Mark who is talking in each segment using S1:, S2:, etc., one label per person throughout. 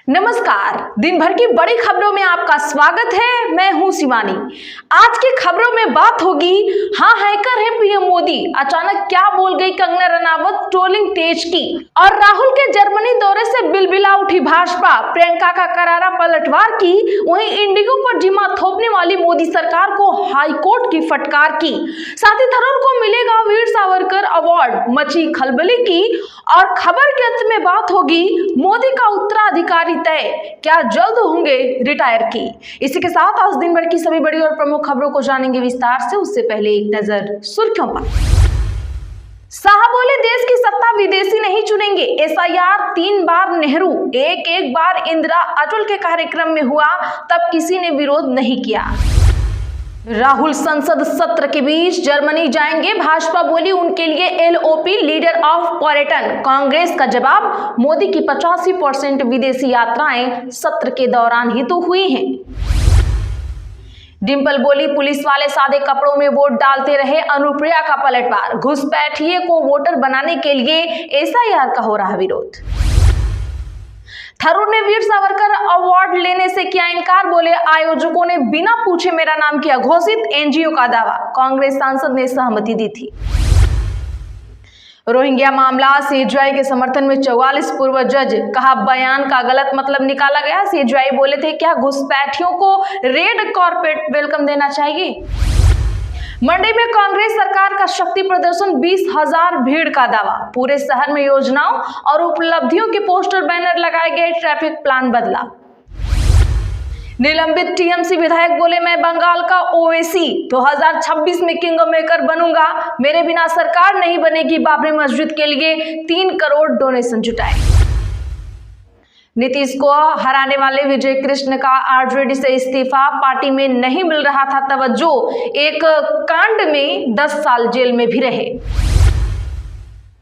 S1: नमस्कार। दिन भर की बड़ी खबरों में आपका स्वागत है। मैं हूं शिवानी। आज की खबरों में बात होगी, हाँ हैकर है पीएम मोदी, अचानक क्या बोल गई कंगना रनावत, ट्रोलिंग तेज की, और राहुल के जर्मनी दौरे से बिलबिला उठी भाजपा, प्रियंका का करारा पलटवार की, वहीं इंडिगो पर जिम्मा थोपने वाली मोदी सरकार को हाईकोर्ट की फटकार की, साथ ही थरूर को मिलेगा वीर सावरकर अवार्ड, मची खलबली की, और खबर के अंत में बात होगी मोदी का उत्तराधिकारी तय, क्या जल्द होंगे रिटायर की। इसी के साथ आज दिन भर की सभी बड़ी और प्रमुख खबरों को जानेंगे विस्तार से। उससे पहले एक नजर सुर्खियों पर। शाह बोले, देश की सत्ता विदेशी नहीं चुनेंगे, एसआईआर 3 बार नेहरू, एक बार इंदिरा अटल के कार्यक्रम में हुआ, तब किसी ने विरोध नहीं किया। राहुल संसद सत्र के बीच जर्मनी जाएंगे, भाजपा बोली उनके लिए एलओपी लीडर ऑफ पर्यटन। कांग्रेस का जवाब, मोदी की 85% विदेशी यात्राएं सत्र के दौरान ही तो हुई हैं। डिंपल बोली, पुलिस वाले सादे कपड़ों में वोट डालते रहे, अनुप्रिया का पलटवार। घुसपैठिए को वोटर बनाने के लिए एसआईआर का हो रहा विरोध। थरूर ने वीर सावरकर अवार्ड लेने से किया इनकार, बोले आयोजकों ने बिना पूछे मेरा नाम किया घोषित, एनजीओ का दावा, कांग्रेस सांसद ने सहमति दी थी। रोहिंग्या मामला, सीजेआई के समर्थन में 44 पूर्व जज, कहा बयान का गलत मतलब निकाला गया। सीजेआई बोले थे, क्या घुसपैठियों को रेड कॉर्पेट वेलकम देना चाहिए। मंडी में कांग्रेस सरकार का शक्ति प्रदर्शन, 20,000 भीड़ का दावा, पूरे शहर में योजनाओं और उपलब्धियों के पोस्टर बैनर लगाए गए, ट्रैफिक प्लान बदला। निलंबित टीएमसी विधायक बोले, मैं बंगाल का ओवैसी 2026 में किंग मेकर बनूंगा, मेरे बिना सरकार नहीं बनेगी। बाबरी मस्जिद के लिए 3 करोड़ डोनेशन जुटाए। नीतीश को हराने वाले विजय कृष्ण का आरजेडी से इस्तीफा, पार्टी में नहीं मिल रहा था तवज्जो, एक कांड में 10 साल जेल में भी रहे।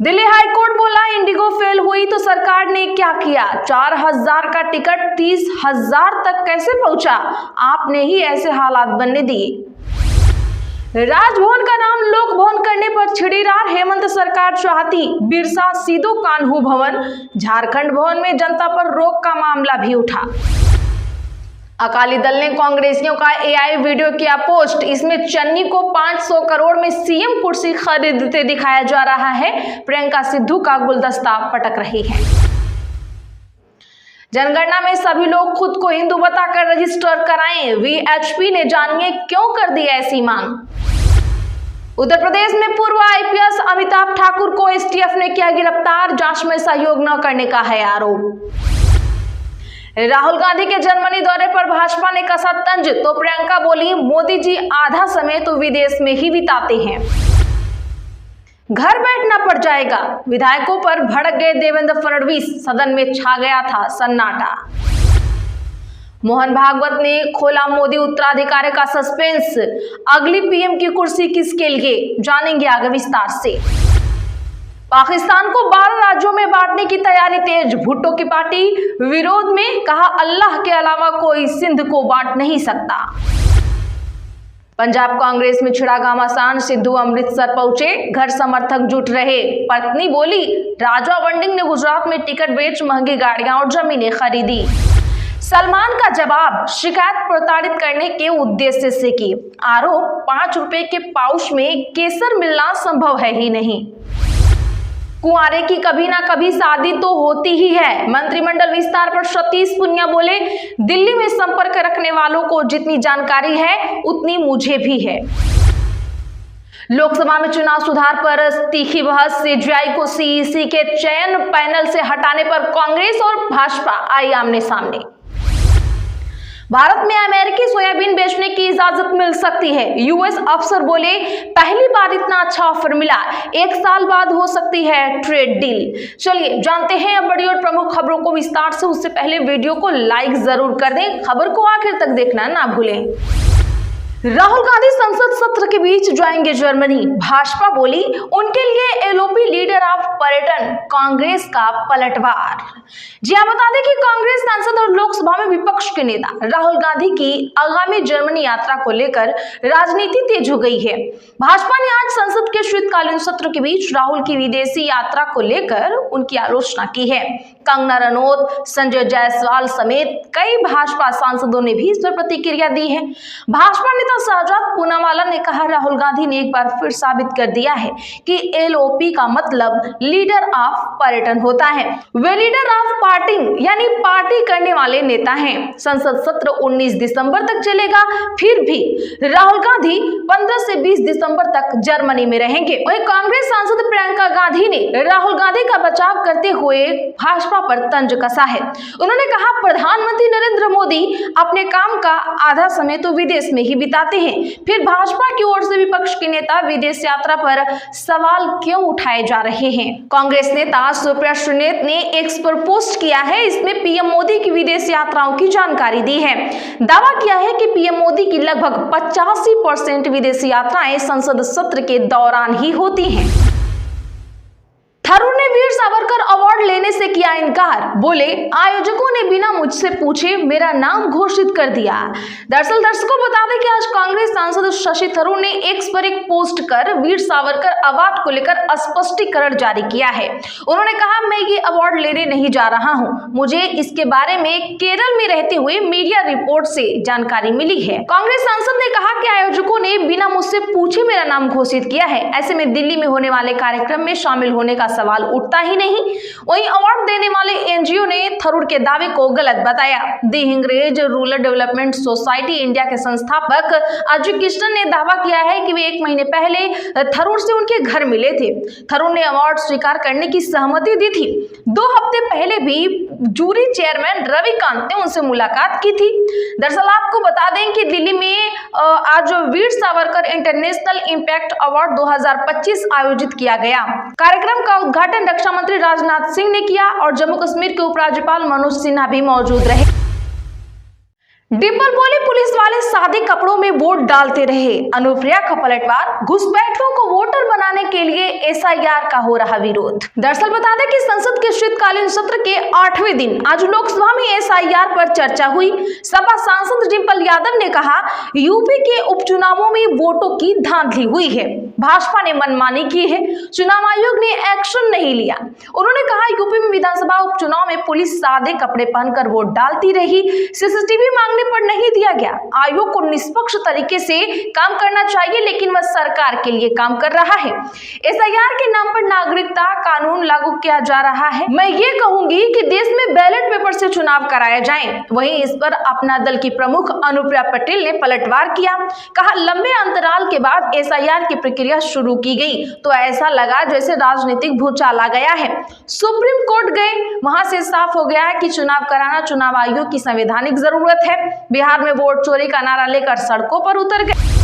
S1: दिल्ली हाईकोर्ट बोला, इंडिगो फेल हुई तो सरकार ने क्या किया, 4,000 का टिकट 30,000 तक कैसे पहुंचा, आपने ही ऐसे हालात बनने दिए। राजभवन का नाम लोक भवन करने पर छिड़ी रार, हेमंत सरकार चाहती बिरसा सीधो कान्हू भवन, झारखंड भवन में जनता पर रोक का मामला भी उठा। अकाली दल ने कांग्रेसियों का एआई वीडियो किया पोस्ट, इसमें चन्नी को 500 करोड़ में सीएम कुर्सी खरीदते दिखाया जा रहा है, प्रियंका सिद्धू का गुलदस्ता पटक रही है। जनगणना में सभी लोग खुद को हिंदू बताकर रजिस्टर कराएं, वीएचपी ने जानिए क्यों कर दी ऐसी मांग। उत्तर प्रदेश में पूर्व आईपीएस अमिताभ ठाकुर को एसटीएफ ने किया गिरफ्तार, जांच में सहयोग न करने का है आरोप। राहुल गांधी के जर्मनी दौरे पर भाजपा ने कसा तंज, तो प्रियंका बोली मोदी जी आधा समय तो विदेश में ही बिताते हैं, घर बैठना पड़ जाएगा। विधायकों पर भड़क गए देवेंद्र फडणवीस, सदन में छा गया था सन्नाटा। मोहन भागवत ने खोला मोदी उत्तराधिकारी का सस्पेंस, अगली पीएम की कुर्सी किसके लिए, जानेंगे आगे विस्तार से। पाकिस्तान को 12 राज्यों में बांटने की तैयारी तेज, भुट्टो की पार्टी विरोध में, कहा अल्लाह के अलावा कोई सिंध को बांट नहीं सकता। पंजाब कांग्रेस में छिड़ा घमासान, सिद्धू अमृतसर पहुंचे, घर समर्थक जुट रहे, पत्नी बोली राजा वंडिंग ने गुजरात में टिकट बेच महंगी गाड़ियां और जमीनें खरीदी। सलमान का जवाब, शिकायत प्रताड़ित करने के उद्देश्य से की, आरोप 5 रुपए के पाउच में केसर मिलना संभव है ही नहीं। कुंवारे की कभी ना कभी शादी तो होती ही है, मंत्रिमंडल विस्तार पर सतीश पुनिया बोले, दिल्ली में संपर्क रखने वालों को जितनी जानकारी है उतनी मुझे भी है। लोकसभा में चुनाव सुधार पर तीखी बहस, सीजेआई को सीईसी के चयन पैनल से हटाने पर कांग्रेस और भाजपा आई आमने सामने। भारत में अमेरिकी सोयाबीन बेचने की इजाजत मिल सकती है, यूएस अफसर बोले पहली बार इतना अच्छा ऑफर मिला, 1 साल बाद हो सकती है ट्रेड डील। चलिए जानते हैं अब बड़ी और प्रमुख खबरों को विस्तार से। उससे पहले वीडियो को लाइक जरूर कर दें, खबर को आखिर तक देखना ना भूलें। राहुल गांधी संसद सत्र के बीच जाएंगे जर्मनी। भाजपा बोली उनके लिए एलओपी लीडर ऑफ पर्यटन, कांग्रेस का पलटवार। जी हां, बता दें कि कांग्रेस सांसद और लोकसभा में विपक्ष के नेता राहुल गांधी की आगामी जर्मनी यात्रा को लेकर राजनीति तेज हो गई है। भाजपा ने आज संसद के शीतकालीन सत्र के बीच राहुल की विदेशी यात्रा को लेकर उनकी आलोचना की है। कंगना रनौत, संजय जायसवाल समेत कई भाजपा सांसदों ने भी इस पर प्रतिक्रिया दी है। भाजपा नेता शहजाद पूनावाला ने कहा, राहुल गांधी ने एक बार फिर साबित कर दिया है कि एलओपी का मतलब लीडर ऑफ पर्यटन होता है। वे लीडर ऑफ पार्टिंग यानी पार्टी करने वाले नेता हैं। संसद सत्र 19 दिसंबर तक चलेगा। फिर भी राहुल गांधी 15 से 20 दिसंबर तक जर्मनी में रहेंगे। वहीं कांग्रेस सांसद प्रियंका गांधी ने राहुल गांधी का बचाव करते हुए भाजपा पर तंज कसा है। उन्होंने कहा, प्रधानमंत्री नरेंद्र मोदी अपने काम का आधा समय तो विदेश में ही बिताते हैं, फिर भाजपा की ओर से विपक्ष के नेता विदेश यात्रा पर सवाल क्यों उठाए जा रहे हैं। कांग्रेस नेता सुप्रिया सुले ने एक्स पर पोस्ट किया है। इसमें पीएम मोदी की विदेश यात्राओं की जानकारी दी है। दावा किया है कि पीएम मोदी की लगभग 85% विदेशी यात्राएं संसद सत्र के दौरान ही होती हैं। थरूर ने वीर सावरकर अवार्ड लेने से किया इनकार। बोले, आयोजकों ने बिना मुझसे पूछे मेरा नाम घोषित कर दिया। दरअसल दर्शकों बता दें कि आज कांग्रेस सांसद शशि थरूर ने एक्स पर एक पोस्ट कर वीर सावरकर अवार्ड को लेकर स्पष्टीकरण जारी किया है। उन्होंने कहा, मैं ये अवार्ड लेने नहीं जा रहा हूं। मुझे इसके बारे में केरल में रहते हुए मीडिया रिपोर्ट से जानकारी मिली है। कांग्रेस सांसद ने कहा कि आयोजकों ने बिना मुझसे पूछे मेरा नाम घोषित किया है। ऐसे में दिल्ली में होने वाले कार्यक्रम में शामिल होने का सवाल उठता ही नहीं। वहीं अवार्ड देने वाले एनजीओ ने थरूर के दावे को गलत बताया। दी हिंगरेज रूरल डेवलपमेंट सोसाइटी इंडिया के संस्थापक अजय कृष्णन ने दावा किया है कि वे 1 महीने पहले थरूर से उनके घर मिले थे। थरूर ने अवार्ड स्वीकार करने की सहमति दी थी। 2 हफ्ते पहले भी जूरी चेयरमैन रविकांत ने उनसे मुलाकात की थी। दरअसल आपको बता दें कि दिल्ली में आज Veer Savarkar international impact award 2025 आयोजित किया गया। कार्यक्रम का उद्घाटन रक्षा मंत्री राजनाथ सिंह ने किया और जम्मू कश्मीर के उपराज्यपाल मनोज सिन्हा भी मौजूद रहे। डिम्पल बोली, पुलिस वाले सादे कपड़ों में वोट डालते रहे। अनुप्रिया का पलटवार, घुसपैठियों को वोटर बनाने के लिए एसआईआर का हो रहा विरोध। दरअसल बता दें कि संसद के शीतकालीन सत्र के 8वें दिन आज लोकसभा में एसआईआर पर चर्चा हुई। सपा सांसद डिम्पल यादव ने कहा, यूपी के उपचुनावों में वोटों की धांधली हुई है, भाजपा ने मनमानी की है, चुनाव आयोग ने एक्शन नहीं लिया। उन्होंने कहा, यूपी में विधानसभा उपचुनाव में पुलिस सादे कपड़े पहनकर वोट डालती रही, सीसीटीवी मांगने पर नहीं दिया गया। आयोग को निष्पक्ष तरीके से काम करना चाहिए, लेकिन वह सरकार के लिए काम कर रहा है। एसआईआर के नाम पर नागरिकता कानून लागू किया जा रहा है। मैं ये कहूंगी कि देश में बैलेट पेपर से चुनाव कराया जाए। वहीं इस पर अपना दल की प्रमुख अनुप्रिया पटेल ने पलटवार किया। कहा, लंबे अंतराल के बाद एसआईआर की प्रक्रिया शुरू की गई तो ऐसा लगा जैसे राजनीतिक भूचाल आ गया है। सुप्रीम कोर्ट गए, वहां से साफ हो गया है कि चुनाव कराना चुनाव आयोग की संवैधानिक जरूरत है। बिहार में वोट चोरी का नारा लेकर सड़कों पर उतर गए।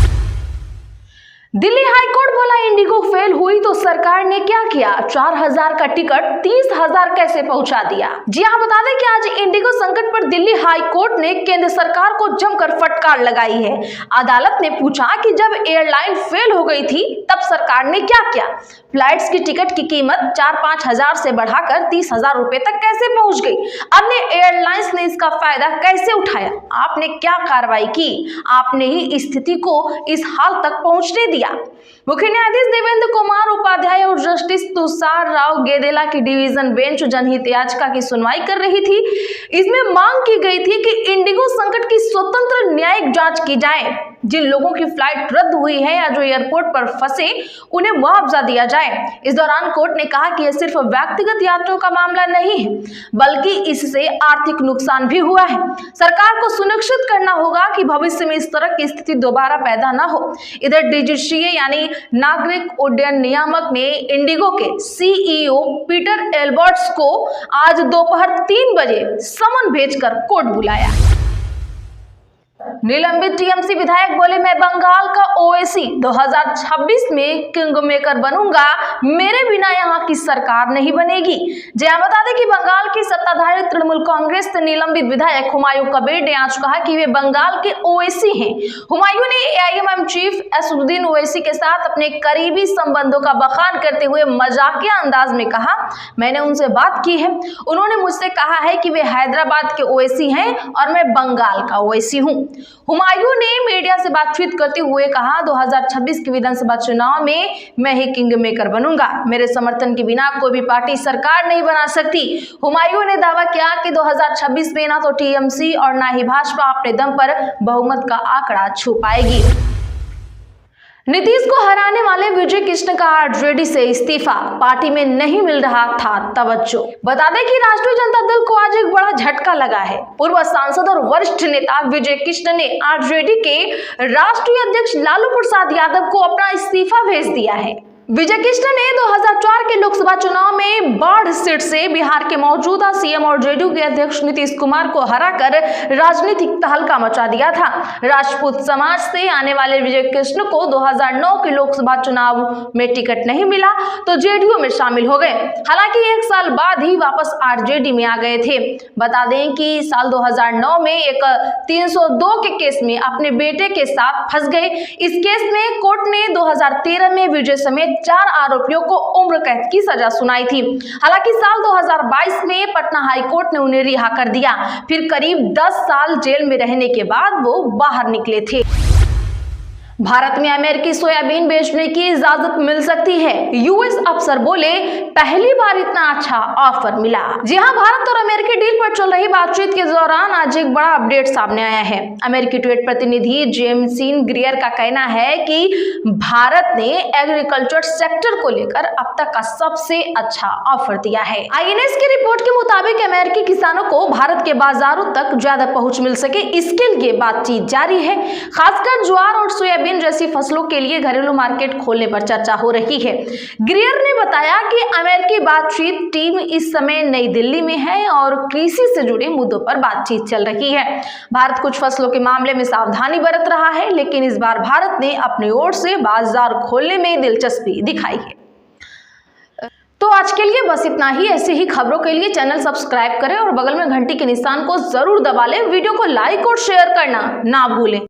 S1: दिल्ली हाईकोर्ट बोला, इंडिगो फेल हुई तो सरकार ने क्या किया, 4000 का टिकट 30,000 कैसे पहुंचा दिया। जी हां, बता दें कि आज इंडिगो संकट पर दिल्ली हाईकोर्ट ने केंद्र सरकार को जमकर फटकार लगाई है। अदालत ने पूछा कि जब एयरलाइन फेल हो गई थी तब सरकार ने क्या किया। फ्लाइट्स की टिकट की कीमत 4-5 हजार से बढ़ाकर 30,000 रुपए तक कैसे पहुंच गई। अन्य एयरलाइंस ने इसका फायदा कैसे उठाया। आपने क्या कार्रवाई की, आपने ही स्थिति को इस हाल तक पहुंचने दिया। मुख्य न्यायाधीश देवेंद्र कुमार उपाध्याय और जस्टिस तुषार राव गेदेला की डिवीजन बेंच जनहित याचिका की सुनवाई कर रही थी। इसमें मांग की गई थी कि इंडिगो संकट की स्वतंत्र न्यायिक जांच की जाए। जिन लोगों की फ्लाइट रद्द हुई है या जो एयरपोर्ट पर फंसे, उन्हें मुआवजा दिया जाए। इस दौरान कोर्ट ने कहा कि यह सिर्फ व्यक्तिगत यात्रियों का मामला नहीं है, बल्कि इससे आर्थिक नुकसान भी हुआ है। सरकार को सुनिश्चित करना होगा कि भविष्य में इस तरह की स्थिति दोबारा पैदा न हो। इधर डीजीसीए यानी नागरिक उड्डयन नियामक ने इंडिगो के सीईओ पीटर एल्बर्ट्स को आज दोपहर 3 बजे समन भेजकर कोर्ट बुलाया। निलंबित टीएमसी विधायक बोले, मैं बंगाल का ओवैसी 2026 में किंग मेकर बनूंगा, मेरे बिना यहाँ की सरकार नहीं बनेगी। जहाँ बता दें कि बंगाल की सत्ताधारी तृणमूल कांग्रेस से निलंबित विधायक हुमायूं कबीर ने आज कहा कि वे बंगाल के ओवैसी हैं। हुमायूं ने एआईएमएम चीफ असदुद्दीन ओवैसी के साथ अपने करीबी संबंधों का बखान करते हुए मजाकिया अंदाज में कहा, मैंने उनसे बात की है, उन्होंने मुझसे कहा है कि वे हैदराबाद के ओवैसी हैं और मैं बंगाल का ओवैसी हूँ। हुमायूं ने मीडिया से बातचीत करते हुए कहा, 2026 के विधानसभा चुनाव में मैं ही किंग मेकर बनूंगा, मेरे समर्थन के बिना कोई भी पार्टी सरकार नहीं बना सकती। हुमायूं ने दावा किया कि 2026 में ना तो टीएमसी और ना ही भाजपा अपने दम पर बहुमत का आंकड़ा छू पाएगी। नीतीश को हराने वाले विजय कृष्ण का आरजेडी से इस्तीफा, पार्टी में नहीं मिल रहा था तवज्जो। बता दें कि राष्ट्रीय जनता दल को आज एक बड़ा झटका लगा है। पूर्व सांसद और वरिष्ठ नेता विजय कृष्ण ने आरजेडी के राष्ट्रीय अध्यक्ष लालू प्रसाद यादव को अपना इस्तीफा भेज दिया है। विजय कृष्ण ने 2004 के लोकसभा चुनाव में बाढ़ सीट से बिहार के मौजूदा सीएम और जेडीयू के अध्यक्ष नीतीश कुमार को हराकर राजनीतिक तहलका मचा दिया था। राजपूत समाज से आने वाले विजय कृष्ण को 2009 के लोकसभा चुनाव में टिकट नहीं मिला तो जेडीयू में शामिल हो गए। हालांकि एक साल बाद ही वापस आरजेडी में आ गए थे। बता दें कि साल 2009 में एक 302 के केस में अपने बेटे के साथ फंस गए। इस केस में कोर्ट ने 2013 में विजय समेत 4 आरोपियों को उम्र कैद की सजा सुनाई थी। हालांकि साल 2022 में पटना हाई कोर्ट ने उन्हें रिहा कर दिया। फिर करीब 10 साल जेल में रहने के बाद वो बाहर निकले थे। भारत में अमेरिकी सोयाबीन बेचने की इजाजत मिल सकती है, यूएस अफसर बोले, पहली बार इतना अच्छा ऑफर मिला। जी हां, भारत और अमेरिकी डील पर चल रही बातचीत के दौरान आज एक बड़ा अपडेट सामने आया है। अमेरिकी ट्रेड प्रतिनिधि जेमसिन ग्रियर का कहना है कि भारत ने एग्रीकल्चर सेक्टर को लेकर अब तक का सबसे अच्छा ऑफर दिया है। आईएनएस की रिपोर्ट के मुताबिक अमेरिकी किसानों को भारत के बाजारों तक ज्यादा पहुंच मिल सके, इसके लिए बातचीत जारी है। खासकर ज्वार और सोयाबीन जैसी फसलों के लिए घरेलू मार्केट खोलने पर चर्चा हो रही है। ग्रियर ने बताया कि अमेरिकी बातचीत टीम इस समय नई दिल्ली में है और कृषि से जुड़े मुद्दों पर बातचीत चल रही है। भारत कुछ फसलों के मामले में सावधानी बरत रहा है, लेकिन इस बार भारत ने अपनी ओर से बाजार खोलने में दिलचस्पी दिखाई है। तो आज के लिए बस इतना ही। ऐसी ही खबरों के लिए चैनल सब्सक्राइब करें और बगल में घंटी के निशान को जरूर दबा लें। वीडियो को लाइक और शेयर करना ना भूलें।